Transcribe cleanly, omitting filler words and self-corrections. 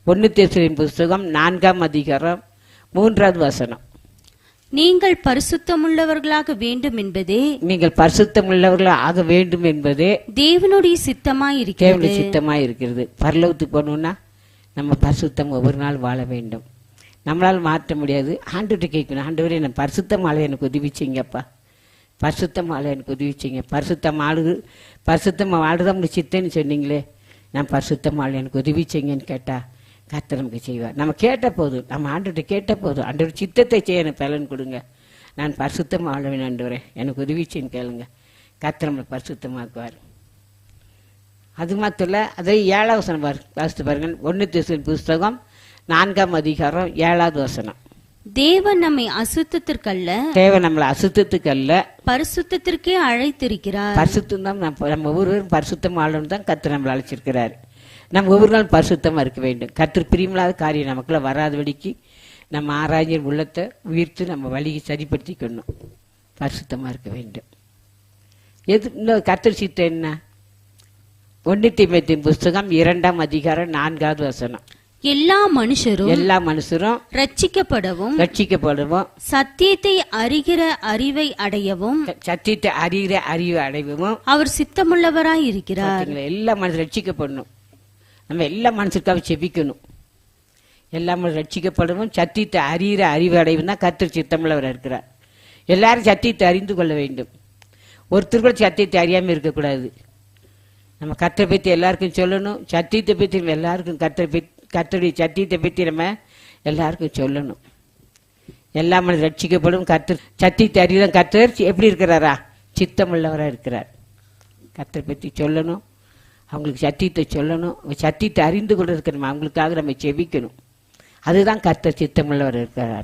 1 தெசலோனிக்கேயர் புஸ்தகம் 4ஆம் அதிகாரம் 3வது வசனம். நீங்கள் பரிசுத்தமுள்ளவர்களாக வேண்டும் என்பதே நீங்கள் பரிசுத்தமுள்ளவர்களாக ஆக வேண்டும் என்பதே தேவனுடைய சித்தமாயிருக்கிறது. தேவனுடைய சித்தமாய் இருக்கிறது. பரலோகத்துக்கு போகணும்னா நம்ம பரிசுத்தம் ஒவ்வொரு நாள் வாழ வேண்டும். நம்மளால் மாற்ற முடியாது. ஆண்டவர்கிட்ட கேட்கணும், ஆண்டவரே நான் பரிசுத்தம் ஆள எனக்கு உதவிச்சிங்கப்பா, பரிசுத்தம் ஆள எனக்கு உதவிச்சிங்க. பரிசுத்தம் ஆளுதான் சித்தன்னு சொன்னீங்களே, நான் பரிசுத்தம் ஆள எனக்கு உதவிச்சிங்கன்னு கேட்டா கர்த்தர் நமக்கு செய்வார். நம்ம கேட்ட போதும், நம்ம ஆண்டவர்கிட்ட கேட்ட போதும், ஆண்டவர் சித்தத்தை செய்ய எனக்கு பலன் கொடுங்க, நான் பரிசுத்தம் ஆளுவேன் ஆண்டவரே எனக்கு உதவிச்சின்னு கேளுங்க, கர்த்தர் நம்மளை பரிசுத்தமாக்குவார். அது மாத்திரம் இல்லை, அதை 7வது வசனம் வாசித்து பாருங்க. 1 தெசலோனிக்கேயர் புஸ்தகம் 4ஆம் அதிகாரம் 7வது வசனம். தேவன் நம்மை அசுத்தத்திற்கல்ல, தேவன் நம்மளை அசுத்தத்துக்கு அல்ல பரிசுத்தத்திற்கே அழைத்திருக்கிறார். பரிசுத்தம் தான். நம்ம ஒவ்வொருவரும் பரிசுத்தம் ஆளணும் தான் கர்த்தர் நம்மளை அழைச்சிருக்கிறார். நம்ம ஒவ்வொரு நாள் பரிசுத்தமாக இருக்க வேண்டும். கர்த்தர் பிரியமில்லாத காரியம் நமக்குள்ள வராதபடிக்கு நம்ம ஆராய்ஞர் உள்ளத்தை உயிர்த்து நம்ம வழியை சரிப்படுத்திக்கணும். பரிசுத்தமாக இருக்க வேண்டும். இன்னும் கர்த்தர் சித்தம் என்ன? 1 தீமோத்தேயு புஸ்தகம் 2ஆம் அதிகாரம் 4வது வசனம். எல்லா மனுஷரும் ரட்சிக்கப்படவும் சத்தியத்தை அறிகிற அறிவை அடையவும் அறிவை அடையவும் அவர் சித்தமுள்ளவராய் இருக்கிறார். எல்லா மனுஷரும் ரட்சிக்கப்படணும். நம்ம எல்லா மனுஷருக்காக செபிக்கணும். எல்லா மனுஷரும் ரட்சிக்கப்படவும் சத்தியத்தை அறிகிற அறிவு அடைவும் தான் கர்த்தர் சித்தமுள்ளவராக இருக்கிறார். எல்லாரும் சத்தியத்தை அறிந்து கொள்ள வேண்டும். ஒருத்தர் கூட சத்தியத்தை அறியாமல் இருக்கக்கூடாது. நம்ம கர்த்தரை பற்றி எல்லாருக்கும் சொல்லணும். சத்தியத்தை பற்றி நம்ம எல்லாருக்கும் கர்த்தருடைய சத்தியத்தை பற்றி நம்ம எல்லாருக்கும் சொல்லணும். எல்லா மனிதரும் ரட்சிக்கப்படும். கர்த்தர் சத்தியத்தை அறிதான். கர்த்தர் எப்படி இருக்கிறாரா? சித்தமுள்ளவராக இருக்கிறார். கர்த்தரை பற்றி சொல்லணும், அவங்களுக்கு சத்தியத்தை சொல்லணும். சத்தியத்தை அறிந்து கொள்றதுக்கு நம்ம அவங்களுக்காக நம்ம செபிக்கணும். அதுதான் கர்த்தர் சித்தமுள்ளவர் இருக்கிறார்.